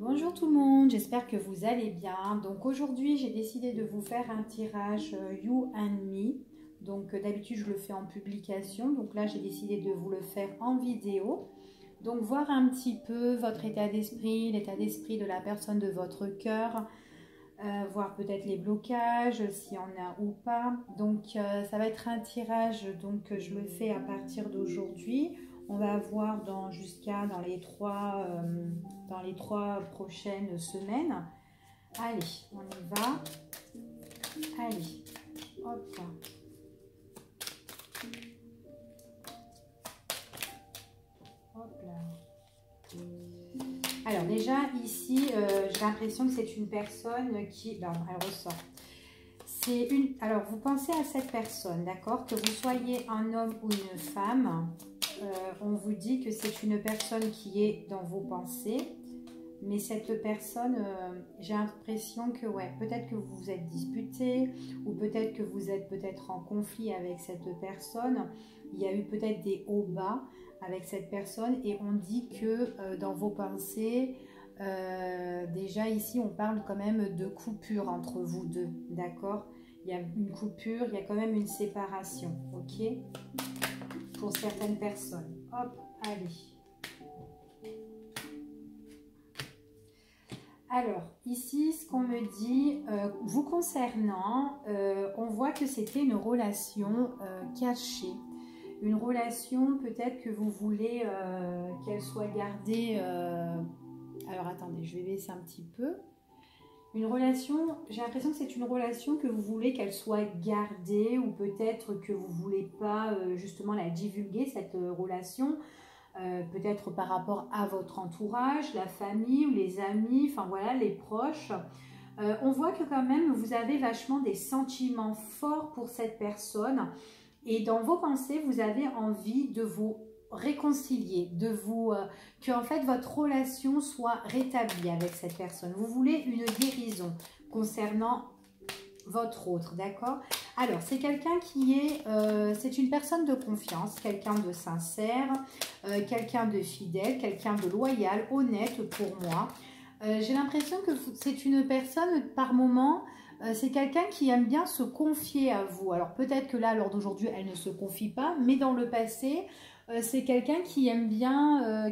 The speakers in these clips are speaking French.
Bonjour tout le monde, j'espère que vous allez bien. Donc aujourd'hui j'ai décidé de vous faire un tirage You and Me. Donc d'habitude je le fais en publication, donc là j'ai décidé de vous le faire en vidéo. Donc voir un petit peu votre état d'esprit, l'état d'esprit de la personne de votre cœur, voir peut-être les blocages, s'il y en a ou pas. Donc ça va être un tirage, donc je le fais à partir d'aujourd'hui. On va voir jusqu'à dans les trois prochaines semaines. Allez, on y va. Allez, hop. Hop là. Alors déjà ici, j'ai l'impression que c'est une personne qui... Non, elle ressort. Alors vous pensez à cette personne, d'accord? Que vous soyez un homme ou une femme, on vous dit que c'est une personne qui est dans vos pensées. Mais cette personne, j'ai l'impression que ouais, peut-être que vous vous êtes disputé ou peut-être que vous êtes peut-être en conflit avec cette personne. Il y a eu peut-être des hauts-bas avec cette personne et on dit que dans vos pensées, déjà ici on parle quand même de coupure entre vous deux, d'accord? Il y a une coupure, il y a quand même une séparation, ok? Pour certaines personnes. Hop, allez. Alors, ici, ce qu'on me dit, vous concernant, on voit que c'était une relation cachée. Une relation peut-être que vous voulez qu'elle soit gardée... Alors, attendez, je vais baisser un petit peu. Une relation, j'ai l'impression que c'est une relation que vous voulez qu'elle soit gardée ou peut-être que vous ne voulez pas justement la divulguer, cette relation. Peut-être par rapport à votre entourage, la famille ou les amis, enfin voilà, les proches. On voit que quand même vous avez vachement des sentiments forts pour cette personne et dans vos pensées, vous avez envie de vous réconcilier, que en fait votre relation soit rétablie avec cette personne. Vous voulez une guérison concernant votre autre, d'accord? Alors, c'est quelqu'un qui est... c'est une personne de confiance, quelqu'un de sincère, quelqu'un de fidèle, quelqu'un de loyal, honnête pour moi. J'ai l'impression que c'est une personne, par moment, c'est quelqu'un qui aime bien se confier à vous. Alors, peut-être que là, lors d'aujourd'hui, elle ne se confie pas, mais dans le passé, c'est quelqu'un qui aime bien,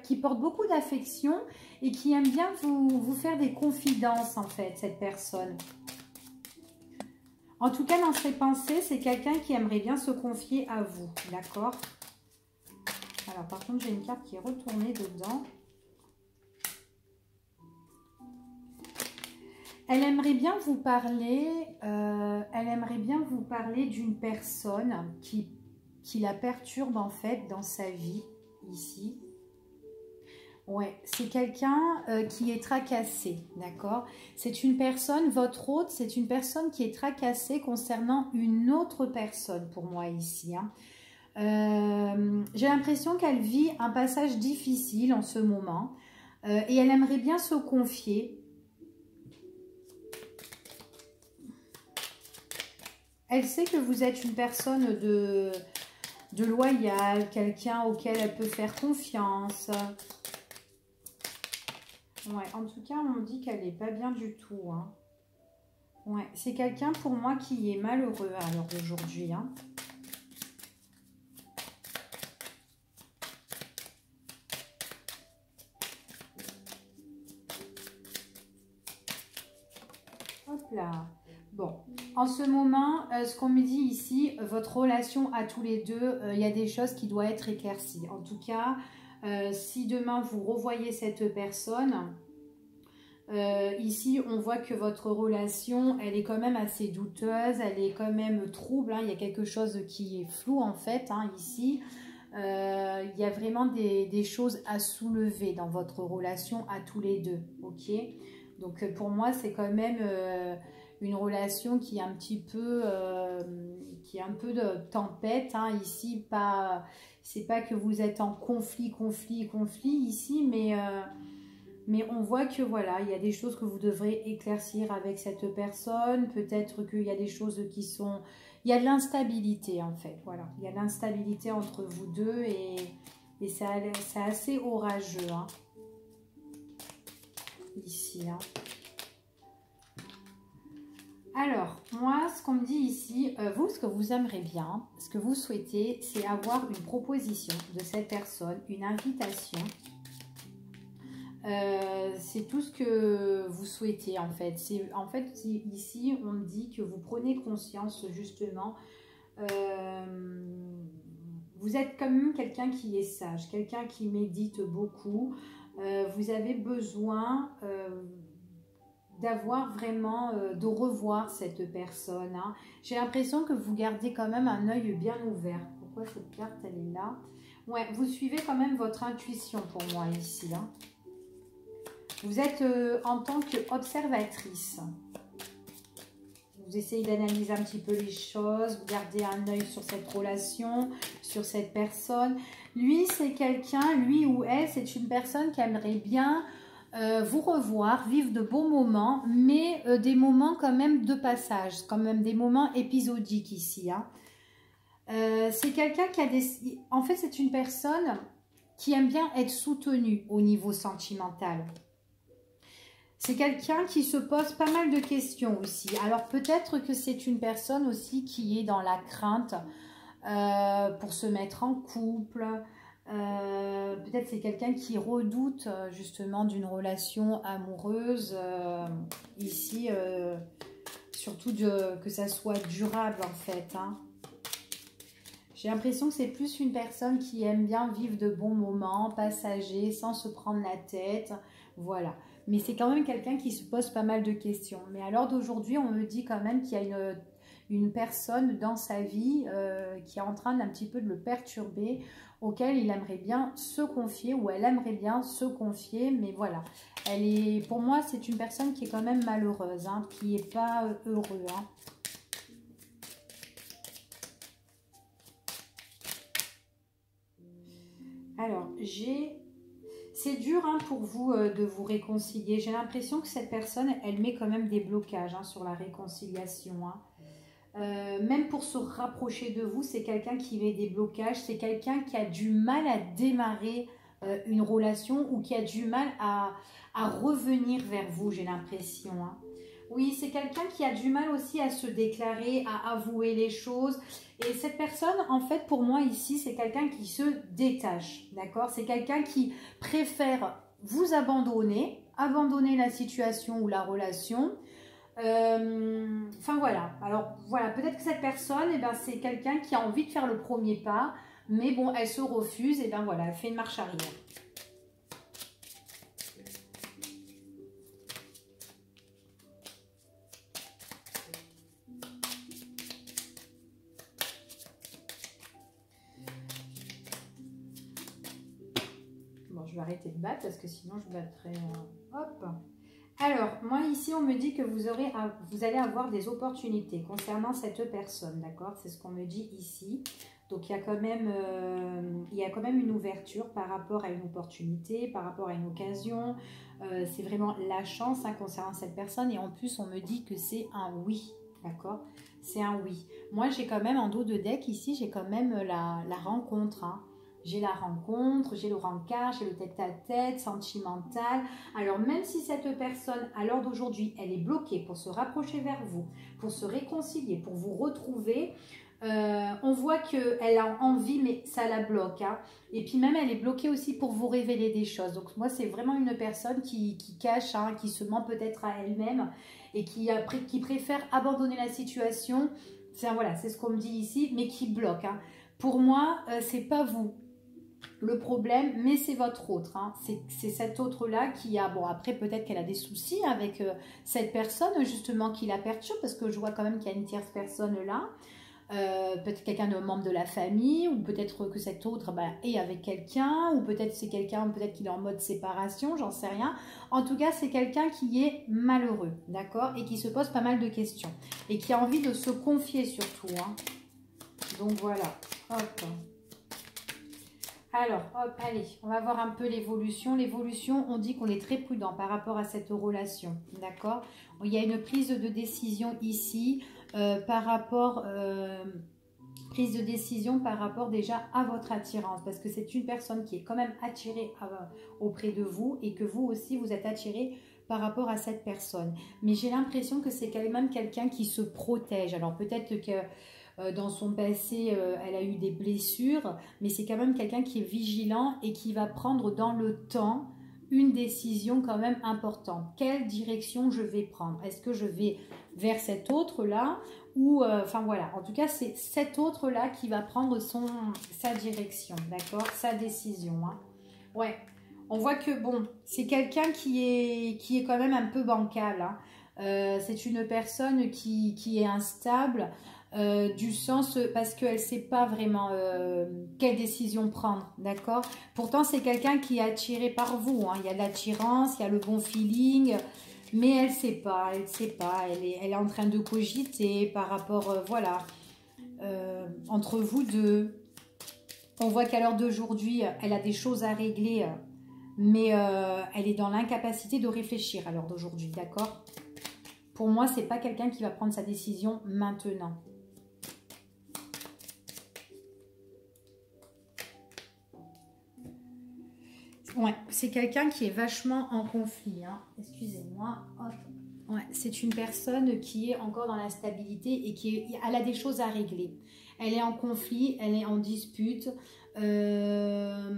qui porte beaucoup d'affection et qui aime bien vous faire des confidences, en fait, cette personne. En tout cas, dans ses pensées, c'est quelqu'un qui aimerait bien se confier à vous, d'accord? Alors, par contre, j'ai une carte qui est retournée dedans. Elle aimerait bien vous parler, d'une personne qui la perturbe, en fait, dans sa vie, ici. Ouais, c'est quelqu'un qui est tracassé, d'accord? C'est une personne, votre hôte, c'est une personne qui est tracassée concernant une autre personne pour moi ici. Hein. J'ai l'impression qu'elle vit un passage difficile en ce moment et elle aimerait bien se confier. Elle sait que vous êtes une personne de loyale, quelqu'un auquel elle peut faire confiance. Ouais, en tout cas, on me dit qu'elle n'est pas bien du tout. Hein. Ouais, c'est quelqu'un pour moi qui est malheureux à l'heure d'aujourd'hui. Hein. Hop là. Bon, en ce moment, ce qu'on me dit ici, votre relation à tous les deux, il y a des choses qui doivent être éclaircies. En tout cas, si demain vous revoyez cette personne, ici on voit que votre relation, elle est quand même assez douteuse, elle est quand même trouble, hein, il y a quelque chose qui est flou en fait, hein, ici. Il y a vraiment des choses à soulever dans votre relation à tous les deux, ok? Donc pour moi c'est quand même une relation qui est un petit peu, qui est un peu de tempête, hein, ici, pas, c'est pas que vous êtes en conflit ici, mais on voit que voilà, il y a des choses que vous devrez éclaircir avec cette personne, peut-être qu'il y a des choses qui sont, il y a de l'instabilité en fait, voilà, il y a de l'instabilité entre vous deux et c'est assez orageux, hein. ici. Hein. Alors, moi, ce qu'on me dit ici, vous, ce que vous aimeriez bien, ce que vous souhaitez, c'est avoir une proposition de cette personne, une invitation. C'est tout ce que vous souhaitez, en fait. En fait, ici, on me dit que vous prenez conscience, justement. Vous êtes quand même quelqu'un qui est sage, quelqu'un qui médite beaucoup. Vous avez besoin... d'avoir vraiment, de revoir cette personne. Hein. J'ai l'impression que vous gardez quand même un œil bien ouvert. Pourquoi cette carte, elle est là? Ouais, vous suivez quand même votre intuition pour moi ici. Hein. Vous êtes en tant qu'observatrice. Vous essayez d'analyser un petit peu les choses, vous gardez un œil sur cette relation, sur cette personne. Lui, c'est quelqu'un, lui ou elle, c'est une personne qui aimerait bien... vous revoir, vivre de beaux moments, mais des moments quand même de passage, quand même des moments épisodiques ici. Hein. C'est quelqu'un qui a des... En fait, c'est une personne qui aime bien être soutenue au niveau sentimental. C'est quelqu'un qui se pose pas mal de questions aussi. Alors peut-être que c'est une personne aussi qui est dans la crainte pour se mettre en couple. Peut-être c'est quelqu'un qui redoute justement d'une relation amoureuse ici, surtout que ça soit durable en fait. Hein. J'ai l'impression que c'est plus une personne qui aime bien vivre de bons moments, passagers, sans se prendre la tête, voilà. Mais c'est quand même quelqu'un qui se pose pas mal de questions. Mais à l'heure d'aujourd'hui, on me dit quand même qu'il y a une personne dans sa vie qui est en train d'un petit peu de le perturber, auquel il aimerait bien se confier ou elle aimerait bien se confier, mais voilà. Pour moi, c'est une personne qui est quand même malheureuse, hein, qui n'est pas heureux. Hein. Alors, c'est dur hein, pour vous de vous réconcilier. J'ai l'impression que cette personne, elle met quand même des blocages hein, sur la réconciliation. Hein. Même pour se rapprocher de vous, c'est quelqu'un qui met des blocages. C'est quelqu'un qui a du mal à démarrer une relation ou qui a du mal à revenir vers vous, j'ai l'impression. Hein. Oui, c'est quelqu'un qui a du mal aussi à se déclarer, à avouer les choses. Et cette personne, en fait, pour moi ici, c'est quelqu'un qui se détache, d'accord? C'est quelqu'un qui préfère vous abandonner la situation ou la relation. Enfin, voilà. Alors, voilà, peut-être que cette personne, eh ben, c'est quelqu'un qui a envie de faire le premier pas, mais bon, elle se refuse, et bien voilà, elle fait une marche arrière. Je vais arrêter de battre parce que sinon je battrai... Hop. Alors, moi ici, on me dit que vous allez avoir des opportunités concernant cette personne, d'accord? C'est ce qu'on me dit ici. Donc, il y a quand même une ouverture par rapport à une opportunité, par rapport à une occasion. C'est vraiment la chance hein, concernant cette personne. Et en plus, on me dit que c'est un oui, d'accord? C'est un oui. Moi, j'ai quand même en dos de deck ici, j'ai quand même la rencontre, hein. J'ai la rencontre, j'ai le rencard, j'ai le tête-à-tête, sentimental. Alors, même si cette personne, à l'heure d'aujourd'hui, elle est bloquée pour se rapprocher vers vous, pour se réconcilier, pour vous retrouver, on voit qu'elle a envie, mais ça la bloque. Hein. Et puis même, elle est bloquée aussi pour vous révéler des choses. Donc, moi, c'est vraiment une personne qui cache, hein, qui se ment peut-être à elle-même et qui préfère abandonner la situation. Voilà, c'est ce qu'on me dit ici, mais qui bloque. Hein. Pour moi, c'est pas vous le problème, mais c'est votre autre. Hein. C'est cet autre-là qui a... Bon, après, peut-être qu'elle a des soucis avec cette personne, justement, qui la perturbe, parce que je vois quand même qu'il y a une tierce personne là. Peut-être quelqu'un de membre de la famille, ou peut-être que cet autre est avec quelqu'un, ou peut-être c'est quelqu'un, peut-être qu'il est en mode séparation, j'en sais rien. En tout cas, c'est quelqu'un qui est malheureux, d'accord? Et qui se pose pas mal de questions. Et qui a envie de se confier surtout. Hein. Donc voilà, hop. Alors, hop, allez, on va voir un peu l'évolution. L'évolution, on dit qu'on est très prudent par rapport à cette relation, d'accord? Il y a une prise de décision ici par rapport... prise de décision par rapport déjà à votre attirance, parce que c'est une personne qui est quand même attirée auprès de vous et que vous aussi vous êtes attiré par rapport à cette personne. Mais j'ai l'impression que c'est quand même quelqu'un qui se protège. Alors peut-être que dans son passé, elle a eu des blessures, mais c'est quand même quelqu'un qui est vigilant et qui va prendre dans le temps une décision quand même importante. Quelle direction je vais prendre? Est-ce que je vais vers cet autre-là ou enfin voilà, en tout cas c'est cet autre-là qui va prendre sa direction, d'accord, sa décision, hein. Ouais, on voit que bon, c'est quelqu'un qui est quand même un peu bancal, hein. C'est une personne qui est instable, du sens parce qu'elle ne sait pas vraiment quelle décision prendre, d'accord. Pourtant c'est quelqu'un qui est attiré par vous, hein. Il y a de l'attirance, il y a le bon feeling, mais elle ne sait pas, elle est en train de cogiter par rapport, voilà, entre vous deux. On voit qu'à l'heure d'aujourd'hui, elle a des choses à régler, mais elle est dans l'incapacité de réfléchir à l'heure d'aujourd'hui, d'accord. Pour moi, c'est pas quelqu'un qui va prendre sa décision maintenant. Ouais, c'est quelqu'un qui est vachement en conflit, hein. Excusez-moi. Ouais, c'est une personne qui est encore dans la stabilité et elle a des choses à régler. Elle est en conflit, elle est en dispute. Elle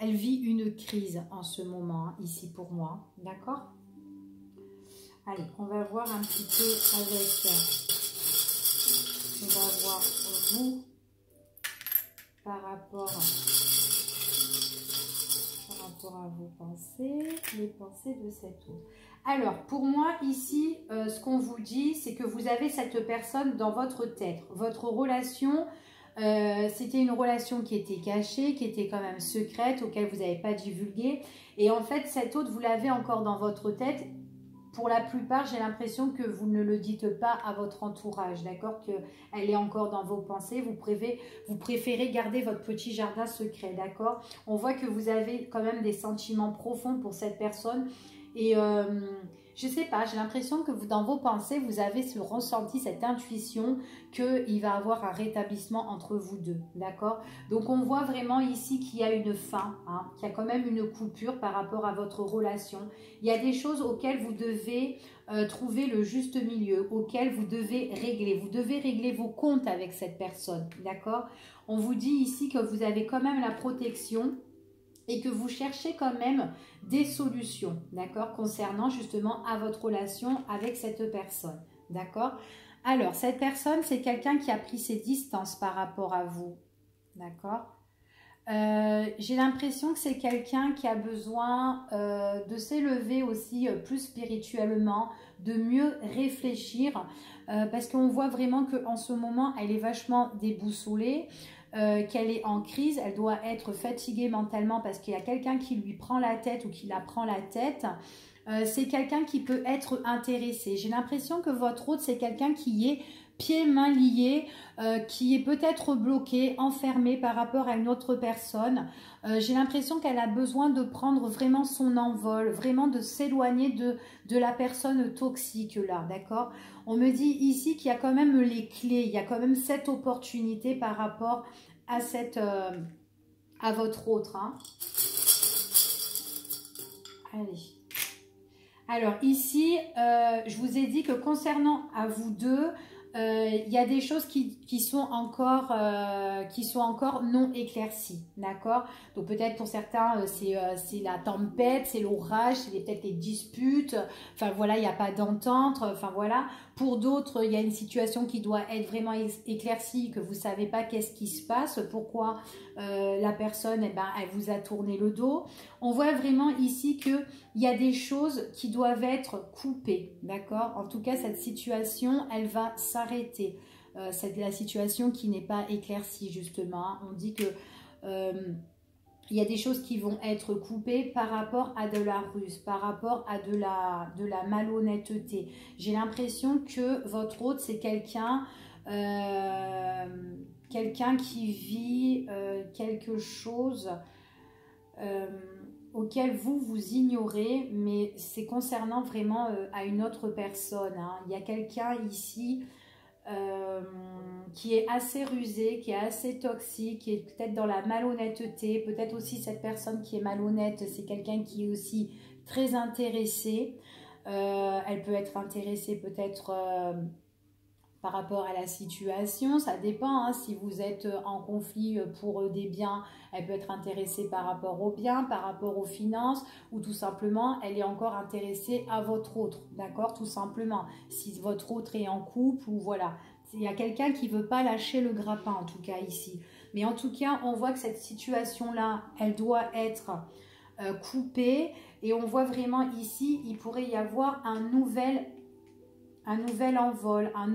vit une crise en ce moment, hein, ici pour moi. D'accord? Allez, on va voir un petit peu avec... on va voir vous par rapport à vos pensées, les pensées de cet autre. Alors, pour moi, ici, ce qu'on vous dit, c'est que vous avez cette personne dans votre tête. Votre relation, c'était une relation qui était cachée, qui était quand même secrète, auquel vous n'avez pas divulgué. Et en fait, cette autre, vous l'avez encore dans votre tête. Pour la plupart, j'ai l'impression que vous ne le dites pas à votre entourage, d'accord? Qu'elle est encore dans vos pensées. Vous préférez garder votre petit jardin secret, d'accord? On voit que vous avez quand même des sentiments profonds pour cette personne. Et je sais pas, j'ai l'impression que dans vos pensées, vous avez ce ressenti, cette intuition qu'il va y avoir un rétablissement entre vous deux, d'accord? Donc on voit vraiment ici qu'il y a une fin, hein, qu'il y a quand même une coupure par rapport à votre relation. Il y a des choses auxquelles vous devez trouver le juste milieu, auxquelles vous devez régler. Vous devez régler vos comptes avec cette personne, d'accord? On vous dit ici que vous avez quand même la protection et que vous cherchez quand même des solutions, d'accord, concernant justement à votre relation avec cette personne, d'accord. Alors, cette personne, c'est quelqu'un qui a pris ses distances par rapport à vous, d'accord. J'ai l'impression que c'est quelqu'un qui a besoin de s'élever aussi plus spirituellement, de mieux réfléchir, parce qu'on voit vraiment qu'en ce moment, elle est vachement déboussolée, qu'elle est en crise, elle doit être fatiguée mentalement parce qu'il y a quelqu'un qui lui prend la tête ou qui la prend la tête. C'est quelqu'un qui peut être intéressé. J'ai l'impression que votre autre, c'est quelqu'un qui est pieds, mains liés, qui est peut-être bloqué, enfermé par rapport à une autre personne. J'ai l'impression qu'elle a besoin de prendre vraiment son envol, vraiment de s'éloigner de la personne toxique là, d'accord. On me dit ici qu'il y a quand même les clés, il y a quand même cette opportunité par rapport à à votre autre, hein. Allez. Alors ici, je vous ai dit que concernant à vous deux, il y a des choses qui sont encore non éclaircies, d'accord. Donc peut-être pour certains, c'est la tempête, c'est l'orage, c'est peut-être les disputes, enfin voilà, il n'y a pas d'entente, enfin voilà. Pour d'autres, il y a une situation qui doit être vraiment éclaircie, que vous ne savez pas qu'est-ce qui se passe, pourquoi la personne, eh ben, elle vous a tourné le dos. On voit vraiment ici qu'il y a des choses qui doivent être coupées, d'accord. En tout cas, cette situation, elle va s'arrêter. C'est la situation qui n'est pas éclaircie, justement, hein. On dit que il y a des choses qui vont être coupées par rapport à de la ruse, par rapport à de la malhonnêteté. J'ai l'impression que votre autre, c'est quelqu'un qui vit quelque chose auquel vous ignorez, mais c'est concernant vraiment à une autre personne, hein. Il y a quelqu'un ici qui est assez rusé, qui est assez toxique, qui est peut-être dans la malhonnêteté. Peut-être aussi cette personne qui est malhonnête, c'est quelqu'un qui est aussi très intéressé. Elle peut être intéressée peut-être par rapport à la situation, ça dépend, hein. Si vous êtes en conflit pour des biens, elle peut être intéressée par rapport aux biens, par rapport aux finances, ou tout simplement, elle est encore intéressée à votre autre, d'accord, tout simplement. Si votre autre est en couple, ou voilà. Il y a quelqu'un qui ne veut pas lâcher le grappin, en tout cas ici. Mais en tout cas, on voit que cette situation-là, elle doit être coupée, et on voit vraiment ici, il pourrait y avoir un nouvel envol, un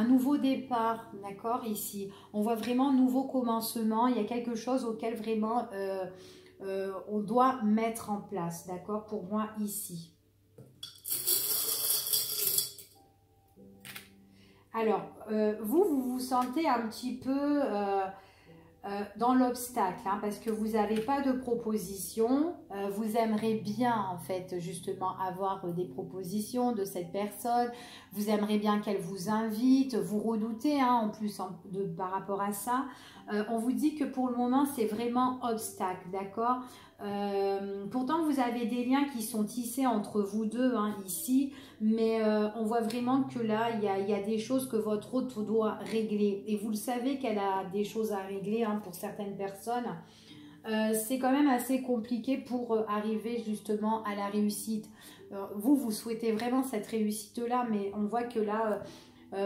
nouveau départ, d'accord, ici. On voit vraiment nouveau commencement, il y a quelque chose auquel vraiment on doit mettre en place, d'accord, pour moi ici. Alors, vous vous sentez un petit peu dans l'obstacle, hein, parce que vous n'avez pas de proposition. Vous aimeriez bien, en fait, justement, avoir des propositions de cette personne. Vous aimeriez bien qu'elle vous invite. Vous redoutez, hein, en plus, par rapport à ça. On vous dit que pour le moment, c'est vraiment obstacle, d'accord. Pourtant, vous avez des liens qui sont tissés entre vous deux, hein, ici, mais on voit vraiment que là, il y a des choses que votre autre doit régler. Et vous le savez qu'elle a des choses à régler, hein, pour certaines personnes. C'est quand même assez compliqué pour arriver justement à la réussite. Vous souhaitez vraiment cette réussite-là, mais on voit que là,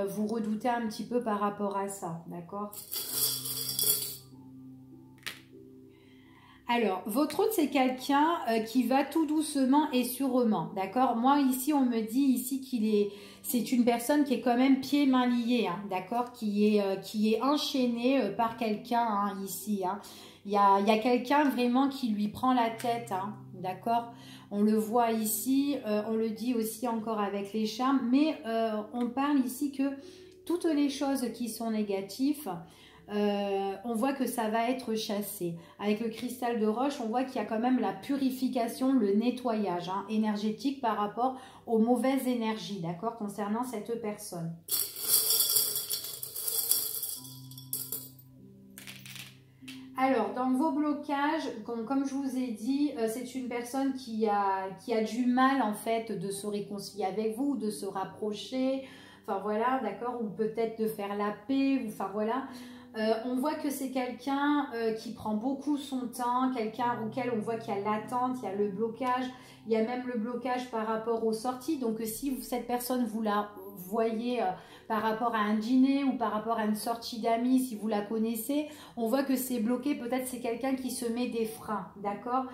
vous redoutez un petit peu par rapport à ça, d'accord ? Alors, votre autre, c'est quelqu'un qui va tout doucement et sûrement, d'accord? Moi, ici, on me dit ici c'est une personne qui est quand même pieds mains liés, hein, d'accord? Qui est enchaînée par quelqu'un, hein, ici, hein. Il y a quelqu'un vraiment qui lui prend la tête, hein, d'accord? On le voit ici, on le dit aussi encore avec les charmes, mais on parle ici que toutes les choses qui sont négatives, on voit que ça va être chassé. Avec le cristal de roche, on voit qu'il y a quand même la purification, le nettoyage, hein, énergétique par rapport aux mauvaises énergies, d'accord, concernant cette personne. Alors, dans vos blocages, comme je vous ai dit, c'est une personne qui a du mal, en fait, de se réconcilier avec vous, de se rapprocher, enfin voilà, d'accord, ou peut-être de faire la paix, ou enfin voilà. On voit que c'est quelqu'un qui prend beaucoup son temps, quelqu'un auquel on voit qu'il y a l'attente, il y a le blocage, il y a même le blocage par rapport aux sorties. Donc si cette personne, vous la voyez par rapport à un dîner ou par rapport à une sortie d'amis, si vous la connaissez, on voit que c'est bloqué. Peut-être c'est quelqu'un qui se met des freins, d'accord ?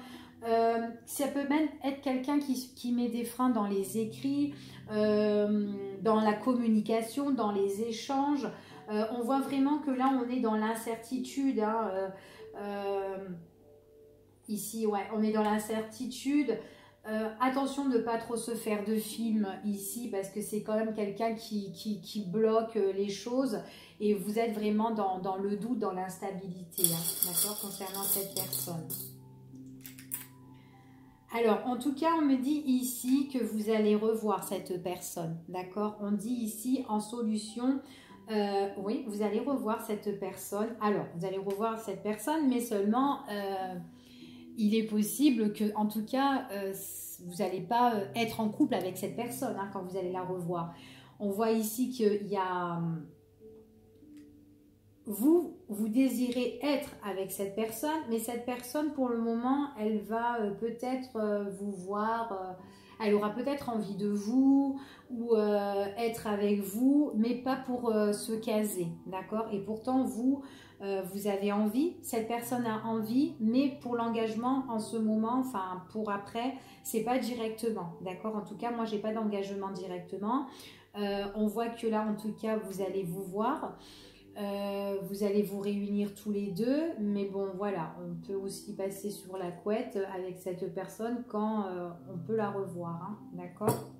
Ça peut même être quelqu'un qui met des freins dans les écrits, dans la communication, dans les échanges. On voit vraiment que là, on est dans l'incertitude, hein, ici, ouais, on est dans l'incertitude. Attention de ne pas trop se faire de films ici, parce que c'est quand même quelqu'un qui bloque les choses, et vous êtes vraiment dans le doute, dans l'instabilité, hein, d'accord, concernant cette personne. Alors, en tout cas, on me dit ici que vous allez revoir cette personne, d'accord? On dit ici en solution, oui, vous allez revoir cette personne. Alors, vous allez revoir cette personne, mais seulement, il est possible que, en tout cas, vous n'allez pas être en couple avec cette personne, hein, quand vous allez la revoir. On voit ici qu'il y a... Vous désirez être avec cette personne, mais cette personne, pour le moment, elle va peut-être vous voir, elle aura peut-être envie de vous, ou être avec vous, mais pas pour se caser, d'accord? Et pourtant, vous avez envie, cette personne a envie, mais pour l'engagement en ce moment, enfin pour après, c'est pas directement, d'accord? En tout cas, moi, j'ai pas d'engagement directement. On voit que là, en tout cas, vous allez vous voir. Vous allez vous réunir tous les deux, mais bon voilà, on peut aussi passer sur la couette avec cette personne quand on peut la revoir, hein, d'accord?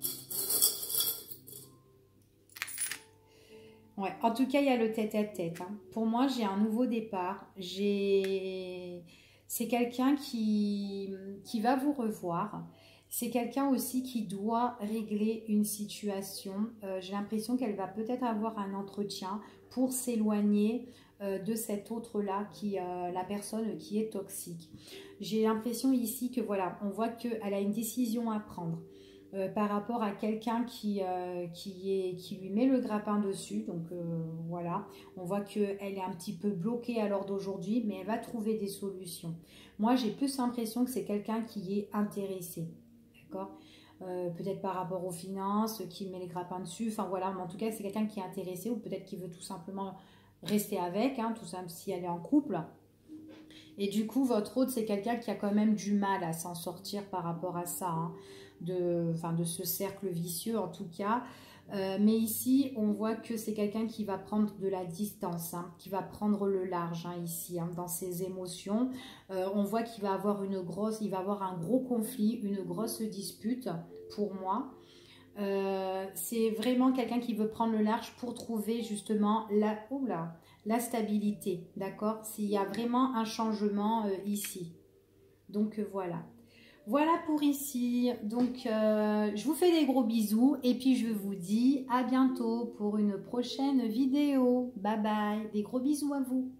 Ouais, en tout cas, il y a le tête-à-tête, hein. Pour moi, j'ai un nouveau départ. C'est quelqu'un qui va vous revoir. C'est quelqu'un aussi qui doit régler une situation. J'ai l'impression qu'elle va peut-être avoir un entretien pour s'éloigner de cet autre-là, la personne qui est toxique. J'ai l'impression ici que voilà, on voit qu'elle a une décision à prendre par rapport à quelqu'un qui lui met le grappin dessus. Donc voilà, on voit qu'elle est un petit peu bloquée à l'heure d'aujourd'hui, mais elle va trouver des solutions. Moi, j'ai plus l'impression que c'est quelqu'un qui est intéressé. Peut-être par rapport aux finances, qui met les grappins dessus, enfin voilà, mais en tout cas c'est quelqu'un qui est intéressé ou peut-être qui veut tout simplement rester avec, hein, tout ça si elle est en couple. Et du coup votre autre c'est quelqu'un qui a quand même du mal à s'en sortir par rapport à ça, hein, de ce cercle vicieux en tout cas. Mais ici, on voit que c'est quelqu'un qui va prendre de la distance, hein, qui va prendre le large hein, ici, hein, dans ses émotions. On voit qu'il va avoir il va avoir un gros conflit, une grosse dispute pour moi. C'est vraiment quelqu'un qui veut prendre le large pour trouver justement la stabilité, d'accord? S'il y a vraiment un changement ici. Donc voilà. Voilà pour ici, donc je vous fais des gros bisous et puis je vous dis à bientôt pour une prochaine vidéo. Bye bye, des gros bisous à vous.